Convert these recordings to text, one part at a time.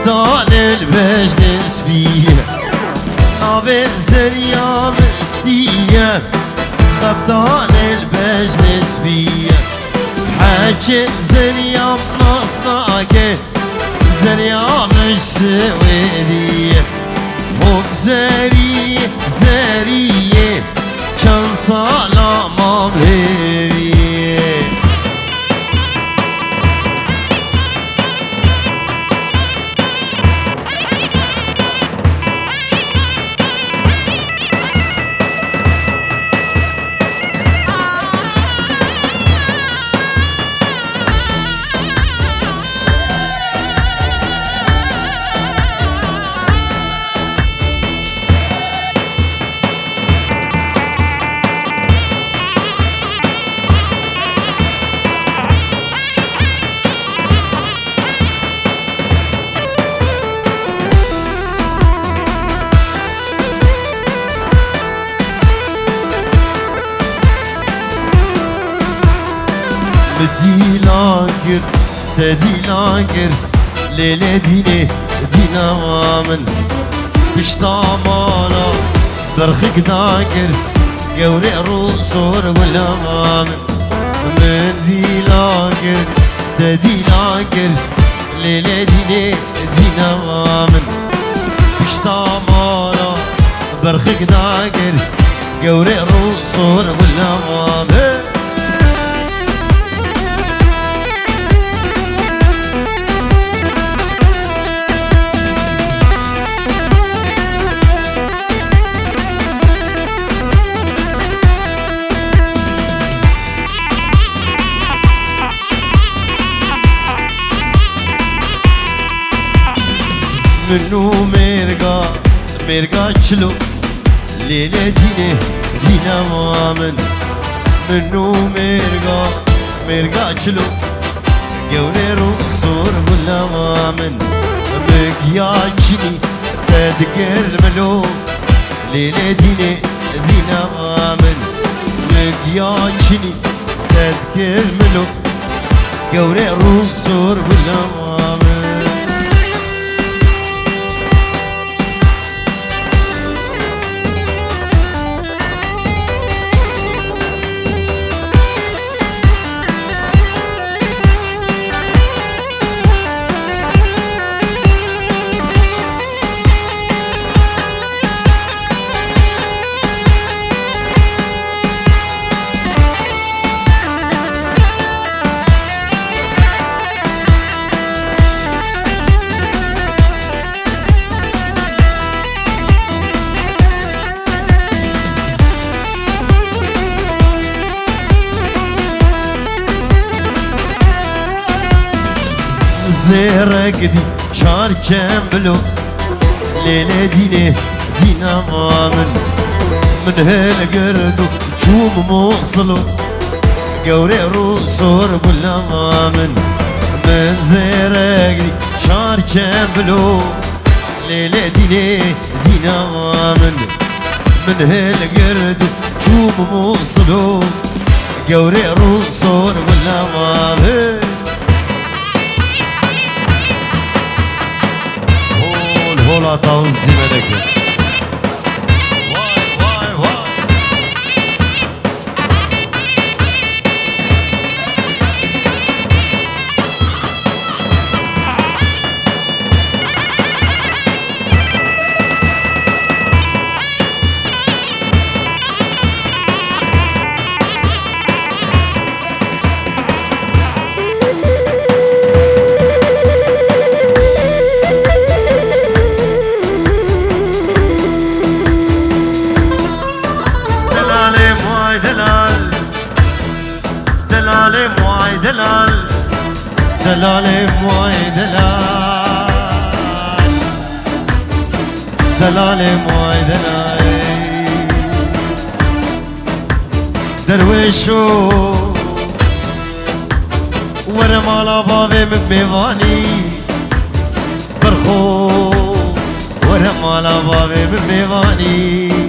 خفتان البجنس فيه نابن زريا مستيه خفتان البجنس فيه حكي زريا بنصناكه زريا مش سويديه هم زريه زريه كان سلام بيه بدي لاقر تدي لاقر ليلة ديني دينا وامن بشتا مالا برخك داقر قوري روصور ولا مامن من دي لاقر تدي لاقر ليلة ديني دينا وامن بشتا مالا برخك داقر قوري روصور ولا مامن منو مرقا چلو ليلة ديني دينا وامن منو مرقا چلو قوري روصور ولا وامن مكياجني تذكر ملو ليلة ديني دينا وامن مكياجني تذكر ملو قوري روصور ولا وامن زيرك دي شار جنبلو ليلة ديني دينا مامن من هالقردو جوم موصلو قوري روصور بلا مامن من زيرك دي شار جنبلو ليلة ديني دينا مامن من هالقردو جوم موصلو قوري روصور بلا مامن هولا تنظيم لك دلال موي دلال دلال موي دلال درويشو ورم على بابي من بيواني برخو ورم على بابي من بيواني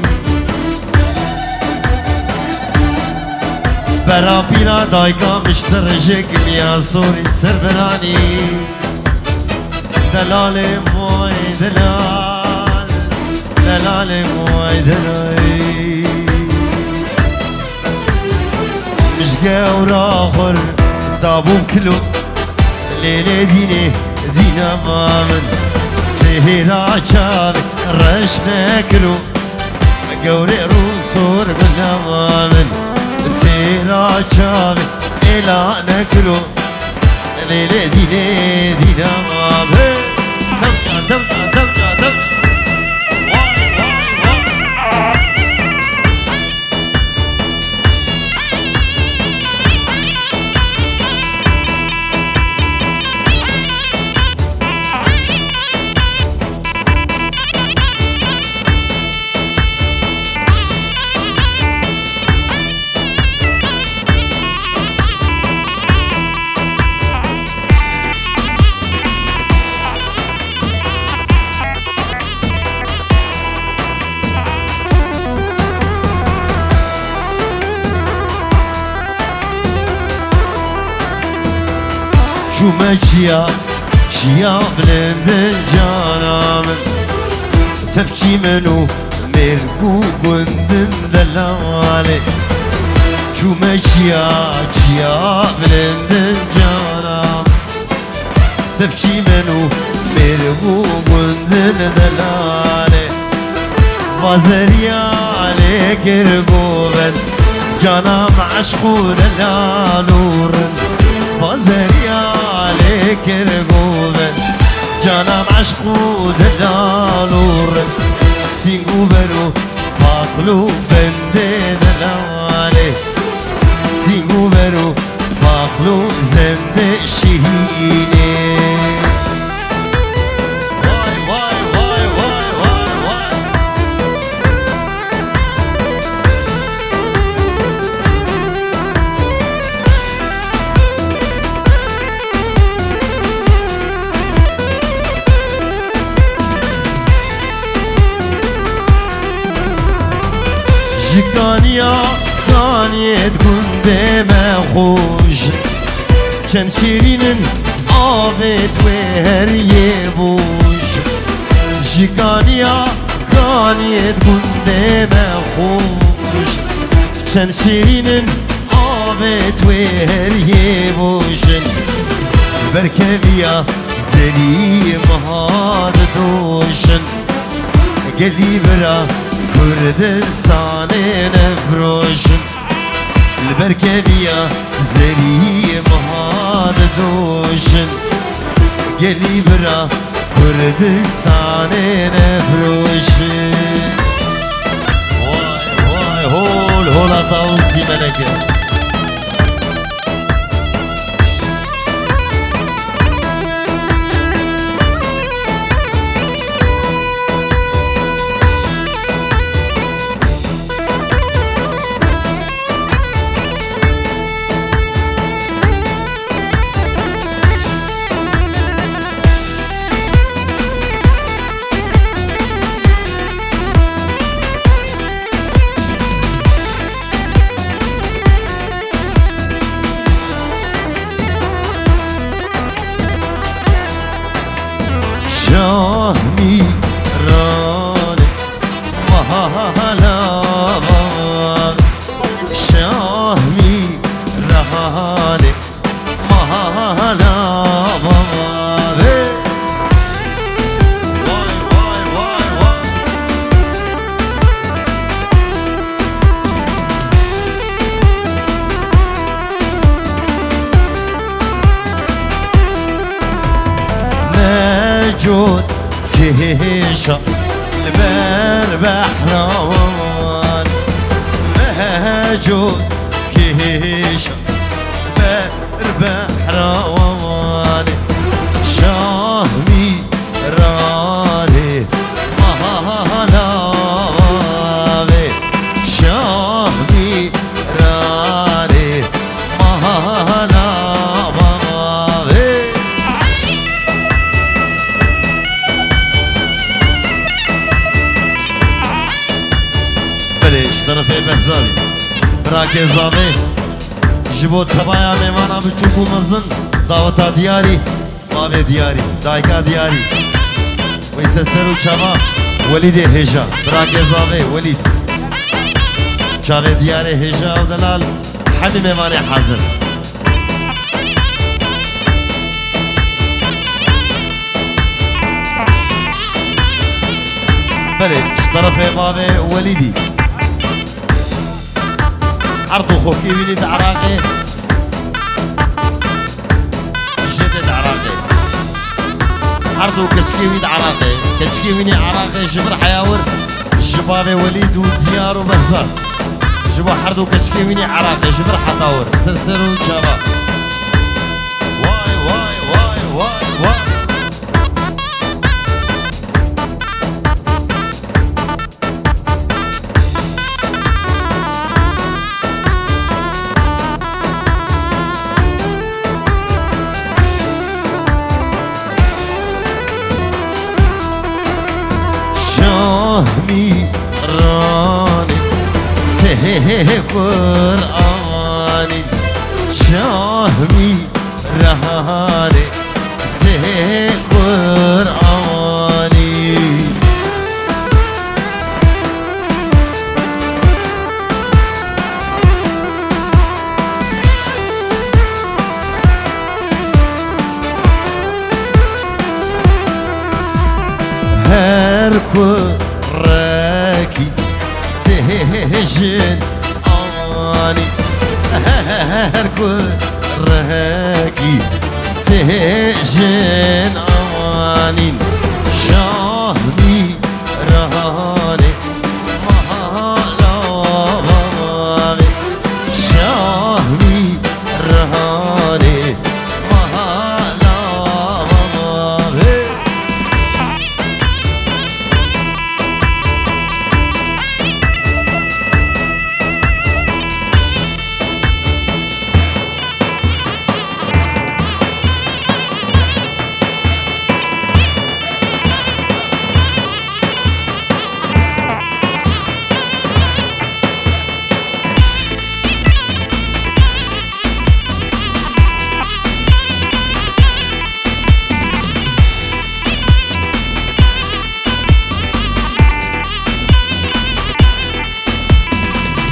برا پیرا دایگا مشترجک میا سوری سربرانی دلال موی دلال دلال موی دلال مشقه وراخر دابو كلو ليلة ديني دينا مامن تهيرا شابك رشنا كلو قوري روسور بلا مامن تهيرا شابك إلا نكلو ليلة ديني دينا مامن تمشى تمشى تمشى تمشى شو ماشية شيا بلند جانا من تفشي منو مرقو قندن دلالي شو ماشية شيا بلند جانا تفشي منو مرقو قندن دلالي وزريا عليك رقوبن جانا معشقو دلالورن وزريا عليك رقوبن جانا معشقو دلالور سينقو بنو باطلو بندي دلالي سينقو بنو باطلو زند شهيني واي واي واي واي واي واي جكانيا كانيت كنت مخوش كان شيرين عافت وهر يبوش جكانيا كانيت كنت مخوش كان شيرين عافت وهر يبوش بركبيا زليم هاد دوشن قلي برا كردستان نفروشن البركبية زليم هاد دوشن قلي برا كردستان نفروشن واي واي هول هولا طاوسي ملكة شاهمي راني مهالا شاهمي راني مهالا واي واي واي واي موجود كيشا البر بحران موجود كيشا البر بحران شاهمي راني مهالا شاهمي راني مهالا طرفي بحزاري براكي زامي جبو تبايا ميوانا بچوكو مزن دعوتا دياري بابي دياري دايكا دياري ويسسرو شبا وليد هجا براكي زافي وليد شبا دياري هجا ودلال حبي ميماني حازم بله اشترف بابي وليدي عرضو خوكي ويني عراقي جدد عراقي عرضو كشكي ويد عراقي كشكي ويني عراقي جبر حياور جبابي وليد وديار وبزار جبا حردو كشكي ويني عراقي جبر حطاور سرسرو جابا واي واي واي واي واي شاهمي راني سه قرآني شاهمي رهاني سه قرآني هر راكي سجن آني هر راكي سجن آني شاهمي رهاني مهالا بابي شاهمي رهاني مهالا بابي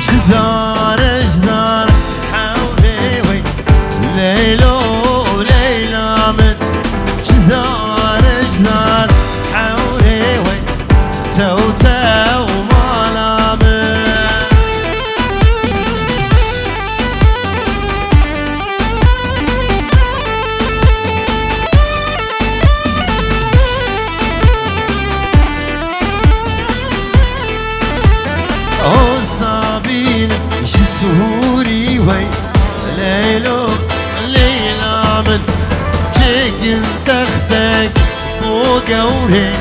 جدار جدار حولي وي ليلو ليلى من جدار جدار حولي وي توتا ومالا من جسوري وي ليلو ليلى من جيكن تختك وقوري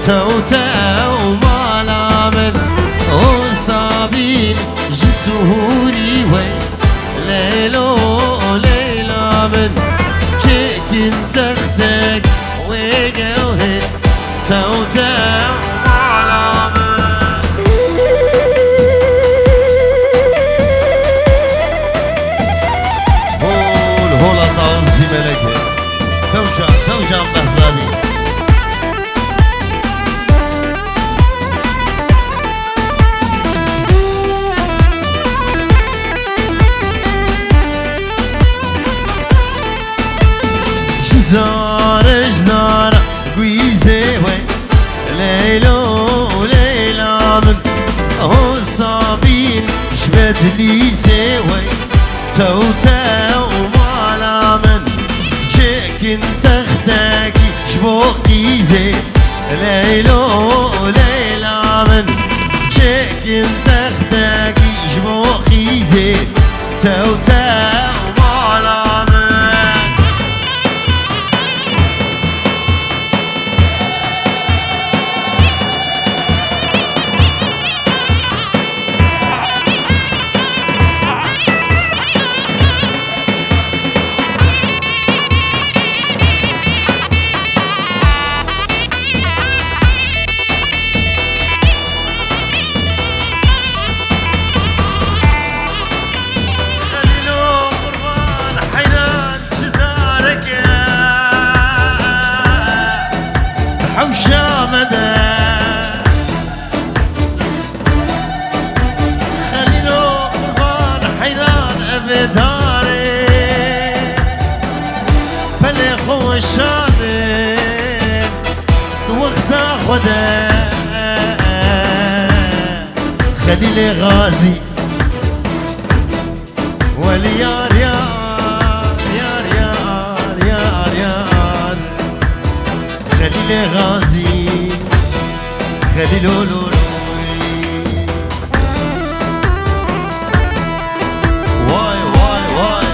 توتا ومالا من وصابين جسوري وي ليلو ليلى من جيكن تختك وقوري توتا ومالا من هولا طاوزي ملكي توجع بهزاني جدار جدار قويزي وي ليلو ليلى من هوستابين جبد ليسي وي توتا ومالا من جيكن تختاكي جبوقيزي ليلو ليلى من جيكن تختاكي جبوقيزي توتا ومالا من بيتا خدا خليل غازي واليار يار يار يار يار يار خليل غازي خليل لولوي واي واي واي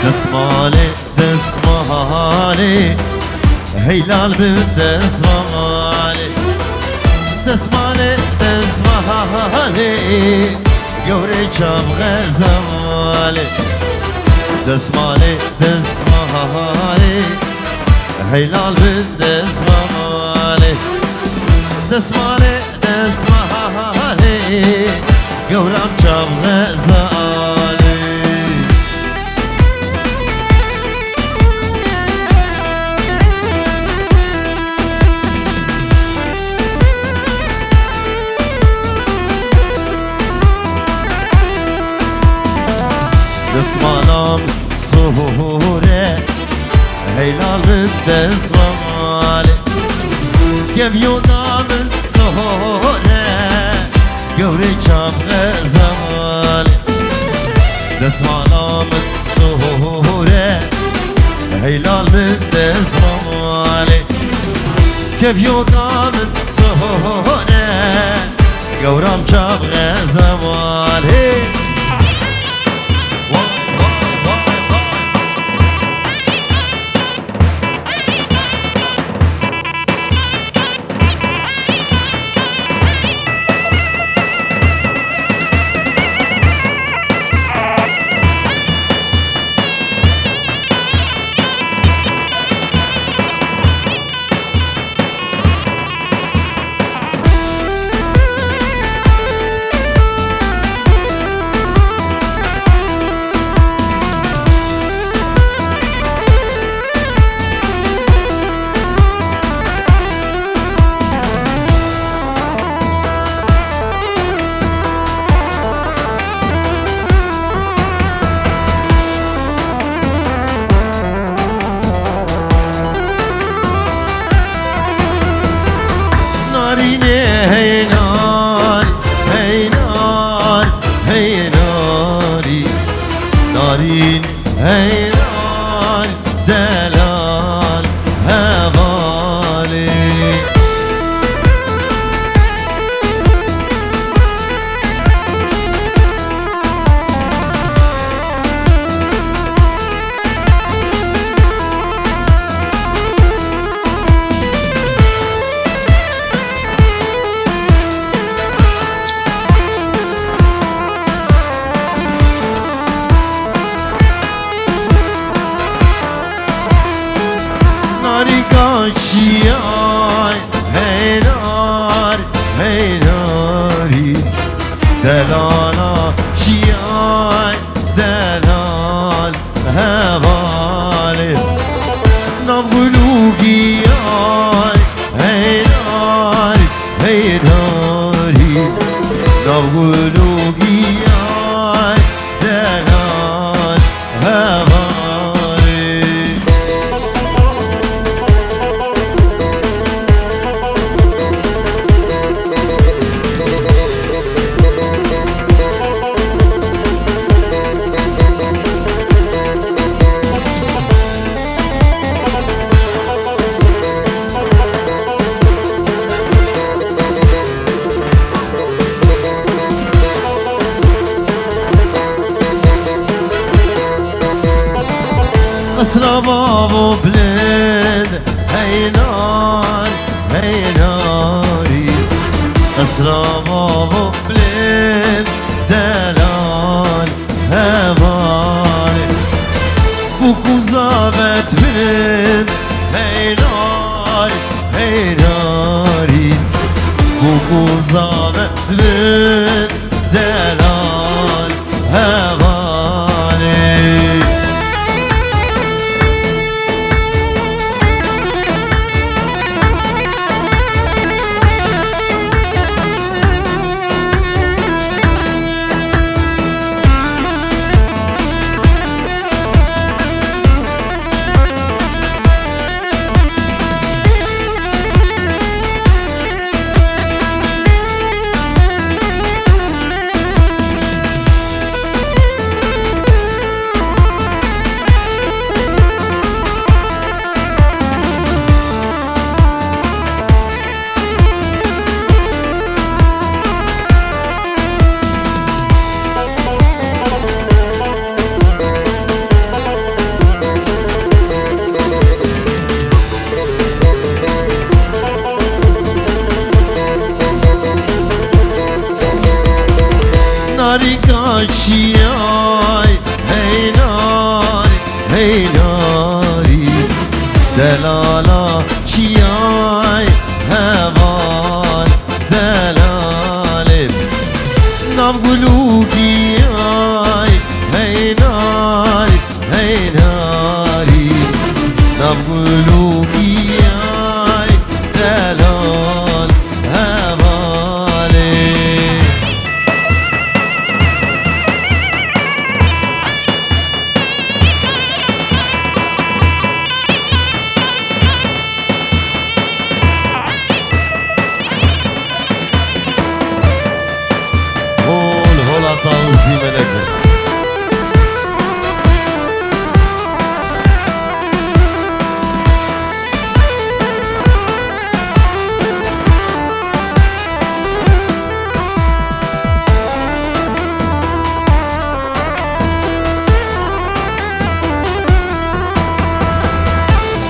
دسمالي دسمالي هيلال بالدسمالي دسمالي دسمالي يوري جام غزالي دسمالي دسمالي هيلال بالدسمالي دسمالي دسمالي يوري جام غزالي دسمالام سهوره هيلال بالدسمالي كبيونا من سهوره يوري جام غزالي دسمالام سهوره هيلال بالدسمالي كبيونا من سهوره يورام جام غزالي هي نار هي نار هي ناري نارين هي نار دلال هبالي شياي هي نار هي ناري دلالا شياي دلال هبالي نبلوغي هي نار هي ناري نبلوغي دلال هبالي أسرى بابو بلاد هي نار هي ناري أسرى بابو بلاد دلال هبالي بوكو زابت بلاد هي نار هي ناري بوكو زابت بلاد دلال هبالي یاری دلالا چیای هوان دلالم نام گلوگی آی هی ناری هی ناری نام گلوگی آی دلال هواله طاوزي ملكة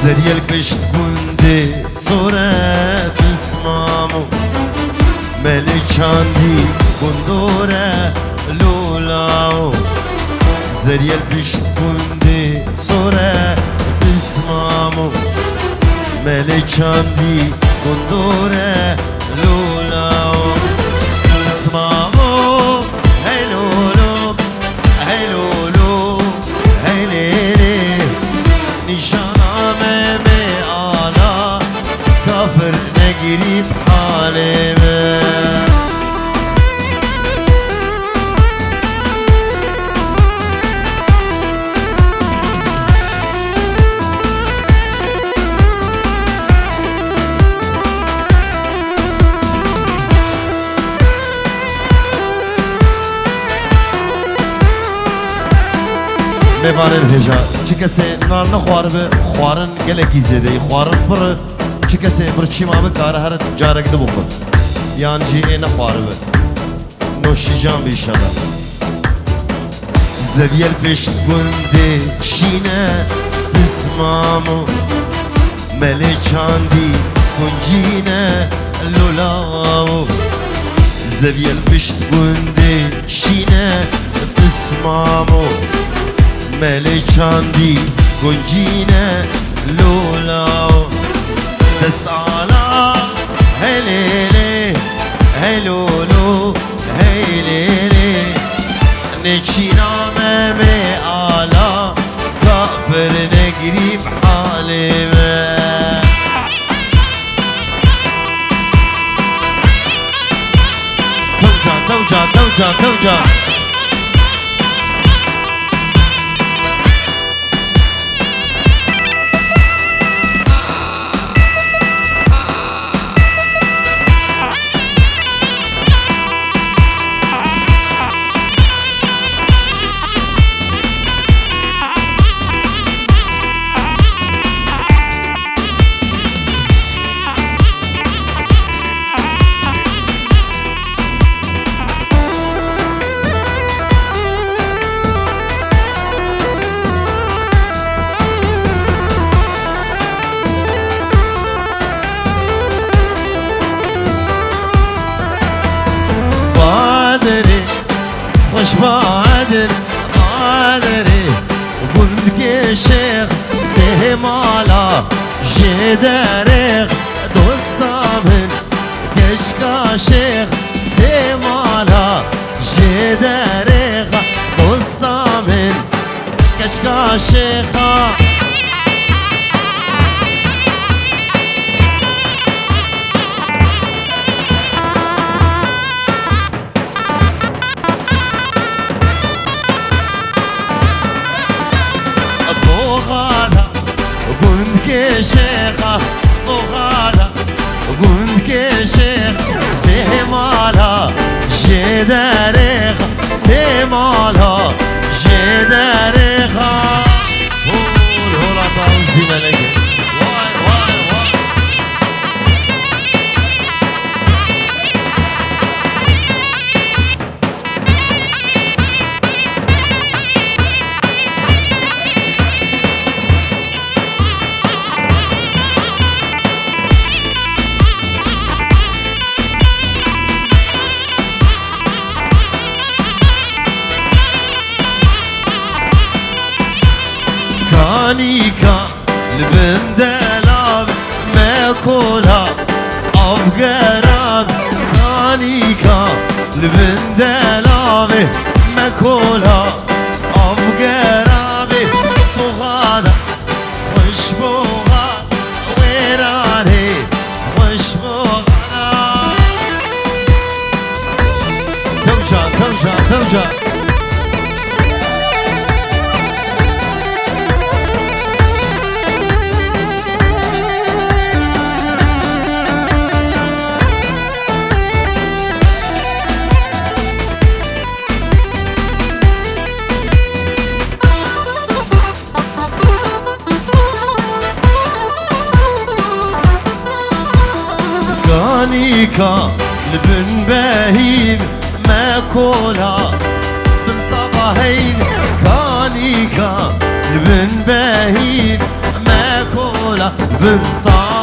زريا الكشت كندي صورة اسمامو ملك عندي كندورة لولاو زريا البشت كندي صورة اسمامو ملك عندي كندورة لولاو اسمامو هي لولو هي لولو هي ليلي نشانا ممي آلا كافر نجري بحالي ببارن هجا چه کسی نار نخوار به خوارن گلکی زیده خوارن پر چه کسی برچی ما بکاره هر جارک دو بخور یان جی نخوار به نوشی جان بیشتر زویل پشت گنده شینه بسمامو ملکاندی کنجینه لولاو زویل پشت گنده شینه بسمامو ملکاندی گنجینه لولاو دست آلا هلیلی هلولو هلیلی نچینامه به آلا کافر نگری بحالمه توجا توجا توجا خوش بادر قادري بندك شيخ سهمالا جداريخ دوستا من كشكا شيخ سهمالا جداريخ دوستا من كشكا شيخا شيخة وغالا قندك شيخ سهمالا جداريخ سهمالا جداريخا هول هولا طاوزي ملكة واي واي واي كانيكا البندلاب ماكولها أفقراب كانيكا البندلاب ماكولها أفقراب بغادة وش بغاد ويراني وش بغادة توجع كانيكا لبن بهيم ماكولها بن طبهين كانيكا لبن بهيم ماكولها بن طبهين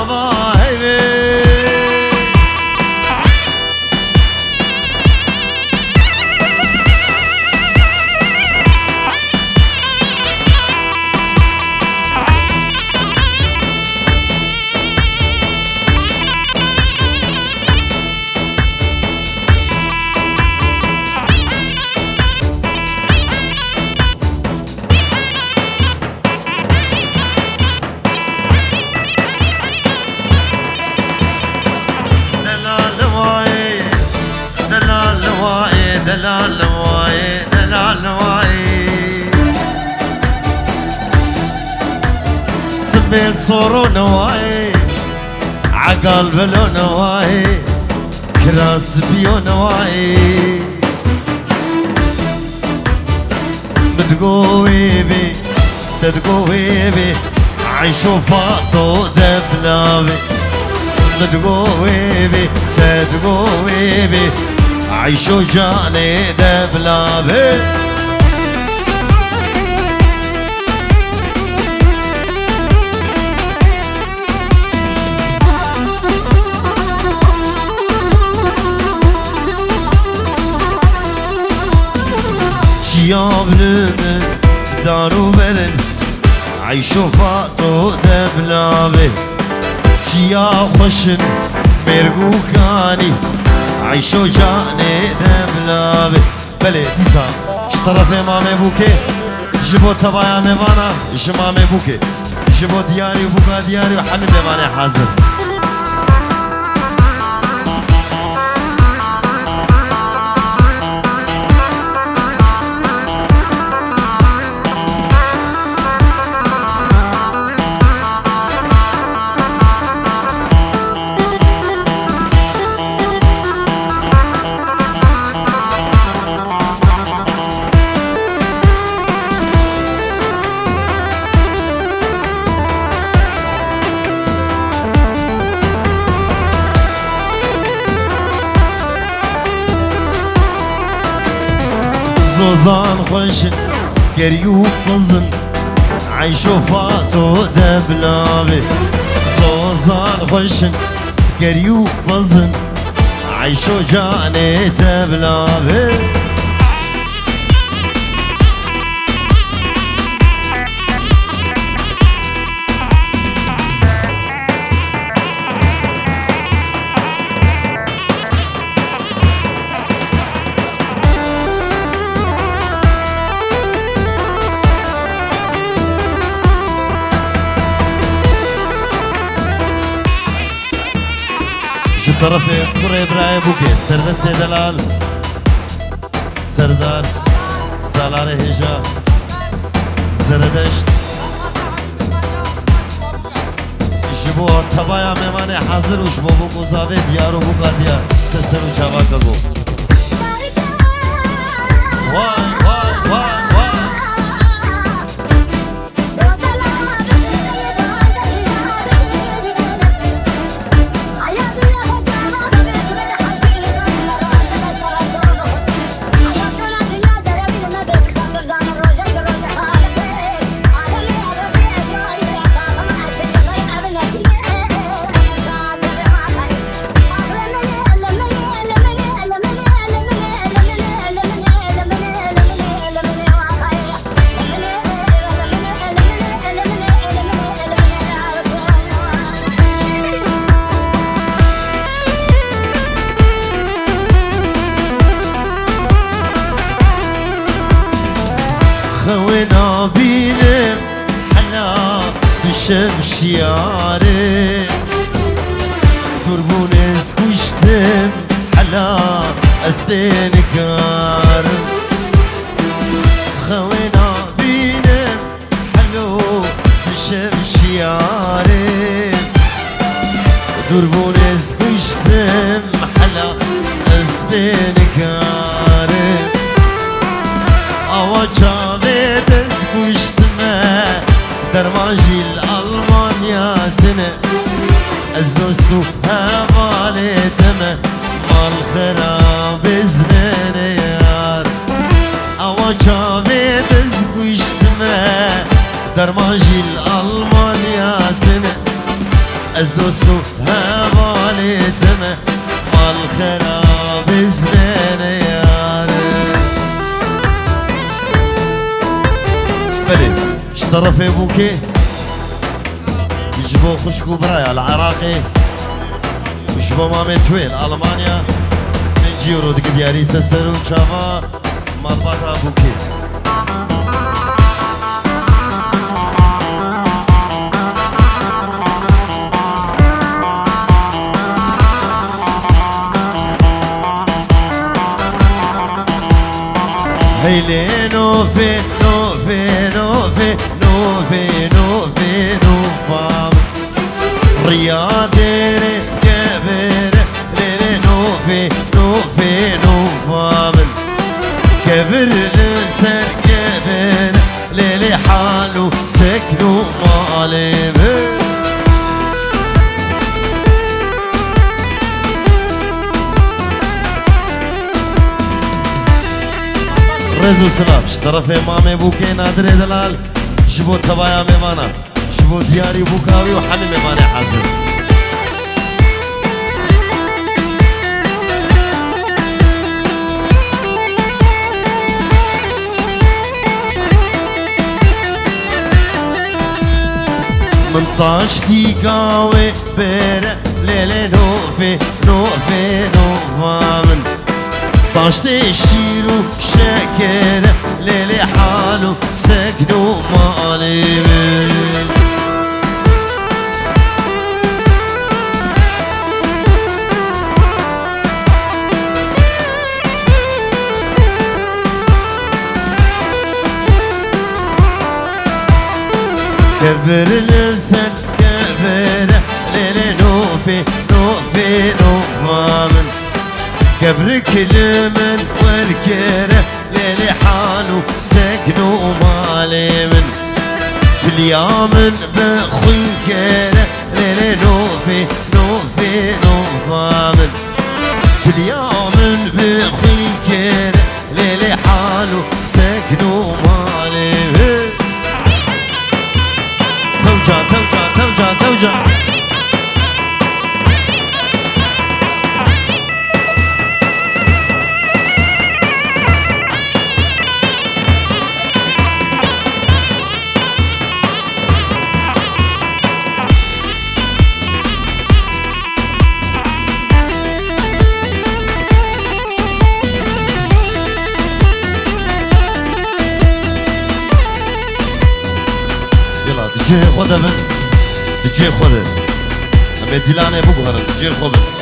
دلال نواي سميت صورو نواي عقل بلو نواي كراس بيو نواي بتقوي بي تتقوي بي عيشو فاطو دبلابي بتقوي بي تتقوي بي عيشو جاني دبلابي شيابلن دارو برن عيشو فاطو دبلابي شيا خوشن مرگو كاني عيشو جاني دبلابي بله ديسا شطرف امامي بوكي جبو تبايا ميوانا جمامي بوكي جبو دياري وبوكا دياري وحمي ميواني حاضر زوزان خوشن گریو فزن عیشو فاتو دبلابی زوزان خوشن گریو فزن عیشو جانی دبلابی طرفي كرة إبراهيم بوكي سردست دلال سردار سالار هجا زردشت جبو تبايا ميماني حاضر وش بوبو قزابي ديارو بوكا ديار تسر وشابا كغو واي واي واي شمشياري قربونس كشتم حلا أسبين كارم خوينا بينم حلو شمشياري قربونس كشتم حلا أسبين كارم أواجا بيدس كشتمه درماجي الألمانيا تنه أزدوسو هواليتمه مال خراب زنين يار أواجا بيدس كشتمه درماجي الألمانيا تنه أزدوسو هواليتمه مال خراب زنين يار بلي طرف ابوكي يجبو خشكو برايا العراقي ويجبو مامي تويل المانيا نجي ورود دياري سسرو شافا مربطة ابوكي هيلي نوفي نوفي نوفي نوفي نوفي نوفام رياضي كبير ليلي نوفي نوفي نوفام كبر لسان كبير ليلي حالو سكنو مالي رزو سلام طرف امام بوكي نادر دلال جبو تبايا ميمانا جبو دياري بوكاوي وحمي ميماني حازم من طاشتي قاوي بيرا ليلي نوفي نوفي نوفامن طاشتي الشيرو شكر ليلي حالو سكنو مالي كبر لسان كبر ليلي نوفي نوفي نوفامن كبر كلمن والكره ليلي حالو سكنو مالي من كل يوم بخوي كره ليلي نوفي نوفي نوفامن كل يوم بخوي كره ليلي حالو سكنو مالي توجع توجع توجع توجع دجي خذه من دجي خذه أبي دلاني بقهر دجي خذه